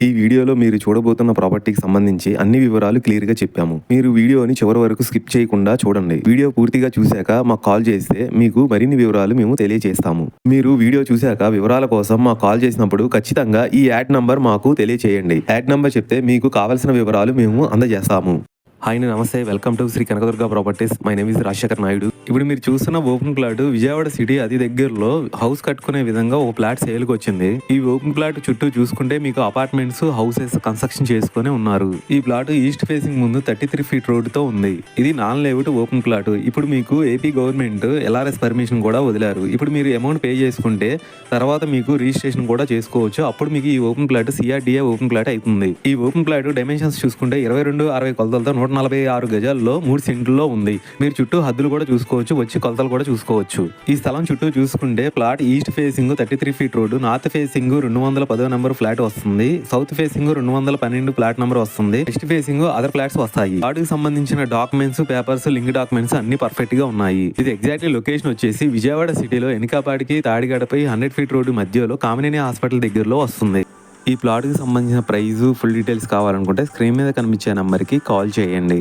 ఈ వీడియోలో మీరు చూడబోతున్న ప్రాపర్టీకి సంబంధించి అన్ని వివరాలు క్లియర్గా చెప్పాము. మీరు వీడియోని చివరి వరకు స్కిప్ చేయకుండా చూడండి. వీడియో పూర్తిగా చూశాక మాకు కాల్ చేస్తే మీకు మరిన్ని వివరాలు మేము తెలియజేస్తాము. మీరు వీడియో చూశాక వివరాల కోసం మాకు కాల్ చేసినప్పుడు ఖచ్చితంగా ఈ యాడ్ నంబర్ మాకు తెలియజేయండి. యాడ్ నంబర్ చెప్తే మీకు కావాల్సిన వివరాలు మేము అందజేస్తాము. హాయ్, నమస్తే. Welcome to Sri Kanakadurga properties. My name is Rajasekhar Naidu. ఇప్పుడు మీరు చూస్తున్న ఓపెన్ ప్లాట్ విజయవాడ సిటీ అతి దగ్గరలో హౌస్ కట్టుకునే విధంగా ఒక ప్లాట్ సేల్కి వచ్చింది. ఈ ఓపెన్ ప్లాట్ చుట్టూ చూసుకుంటే మీకు అపార్ట్మెంట్స్, హౌసెస్ కన్స్ట్రక్షన్ చేసుకుని ఉన్నారు. ఈ ప్లాట్ ఈస్ట్ ఫేసింగ్ ముందు 33 ఫీట్ రోడ్ తో ఉంది. ఇది నాన్ లేఅవుట్ ఓపెన్ ప్లాట్. ఇప్పుడు మీకు ఏపీ గవర్నమెంట్ LRS పర్మిషన్ కూడా వదిలారు. ఇప్పుడు మీరు అమౌంట్ పే చేసుకుంటే తర్వాత మీకు రిజిస్ట్రేషన్ కూడా చేసుకోవచ్చు. అప్పుడు మీకు ఈ open plot CRDA open plot అవుతుంది. ఈ ఓపెన్ ప్లాట్ డైమెన్షన్స్ చూసుకుంటే 22-60 కొలతలతో 146 గజాల్లో 3 సెంట్లలో ఉంది. మీరు చుట్టూ హద్దులు కూడా చూసుకోవచ్చు, వచ్చి కొలతలు కూడా చూసుకోవచ్చు. ఈ స్థలం చుట్టూ చూసుకుంటే plot east facing 33 feet road, north facing 210 number flat వస్తుంది, సౌత్ ఫేసింగ్ 212 ఫ్లాట్ నెంబర్ వస్తుంది, వెస్ట్ ఫేసింగ్ అదర్ ఫ్లాట్స్ వస్తాయి. ప్లాట్కి సంబంధించిన డాక్యుమెంట్స్, పేపర్స్, లింక్ డాక్యుమెంట్స్ అన్ని పర్ఫెక్ట్ గా ఉన్నాయి. ఇది ఎగ్జాక్ట్లీ లొకేషన్ వచ్చేసి విజయవాడ సిటీలో ఎనికాపాడికి తాడిగడపై 100 ఫీట్ రోడ్డు మధ్యలో కామినేని హాస్పిటల్ దగ్గరలో వస్తుంది. ఈ ప్లాట్కి సంబంధించిన ప్రైజు, ఫుల్ డీటెయిల్స్ కావాలనుకుంటే స్క్రీన్ మీద కనిపించే నెంబర్కి కాల్ చేయండి.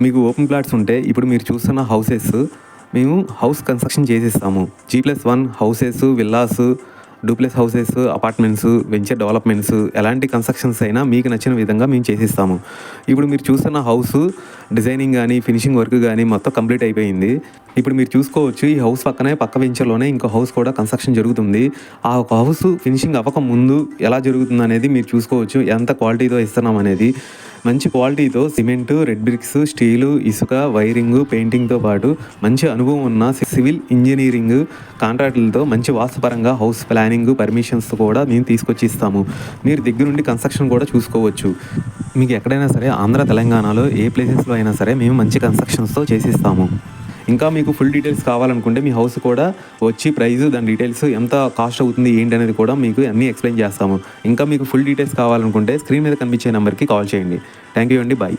మీకు ఓపెన్ ప్లాట్స్ ఉంటే ఇప్పుడు మీరు చూస్తున్న హౌసెస్ మేము హౌస్ కన్స్ట్రక్షన్ చేసిస్తాము. G+1 houses, villas, duplex houses, apartments, venture developments, ఎలాంటి కన్స్ట్రక్షన్స్ అయినా మీకు నచ్చిన విధంగా మేము చేసిస్తాము. ఇప్పుడు మీరు చూస్తున్న హౌస్ డిజైనింగ్ కానీ, ఫినిషింగ్ వర్క్ కానీ మొత్తం కంప్లీట్ అయిపోయింది. ఇప్పుడు మీరు చూసుకోవచ్చు, ఈ హౌస్ పక్కనే పక్క వెంచర్లోనే ఇంకో హౌస్ కూడా కన్స్ట్రక్షన్ జరుగుతుంది. ఆ ఒక హౌస్ ఫినిషింగ్ అవ్వక ముందు ఎలా జరుగుతుంది అనేది మీరు చూసుకోవచ్చు. ఎంత క్వాలిటీతో ఇస్తున్నాం అనేది. మంచి క్వాలిటీతో సిమెంటు, రెడ్ బ్రిక్స్, స్టీలు, ఇసుక, వైరింగ్, పెయింటింగ్తో పాటు మంచి అనుభవం ఉన్న సివిల్ ఇంజనీరింగ్ కాంట్రాక్టులతో మంచి వాస్తుపరంగా హౌస్ ప్లానింగ్ పర్మిషన్స్ కూడా మేము తీసుకొచ్చి ఇస్తాము. మీరు దగ్గరుండి కన్స్ట్రక్షన్ కూడా చూసుకోవచ్చు. మీకు ఎక్కడైనా సరే ఆంధ్ర, తెలంగాణలో ఏ ప్లేసెస్లో అయినా సరే మేము మంచి కన్స్ట్రక్షన్స్తో చేసిస్తాము. ఇంకా మీకు ఫుల్ డీటెయిల్స్ కావాలనుకుంటే మీ హౌస్ కూడా వచ్చి ప్రైస్, దాని డీటెయిల్స్ ఎంత కాస్ట్ అవుతుంది ఏంటి అనేది కూడా మీకు అన్నీ ఎక్స్ప్లెయిన్ చేస్తాము. ఇంకా మీకు ఫుల్ డీటెయిల్స్ కావాలనుకుంటే స్క్రీన్ మీద కనిపించే నెంబర్కి కాల్ చేయండి. థ్యాంక్ యూ అండి. బాయ్.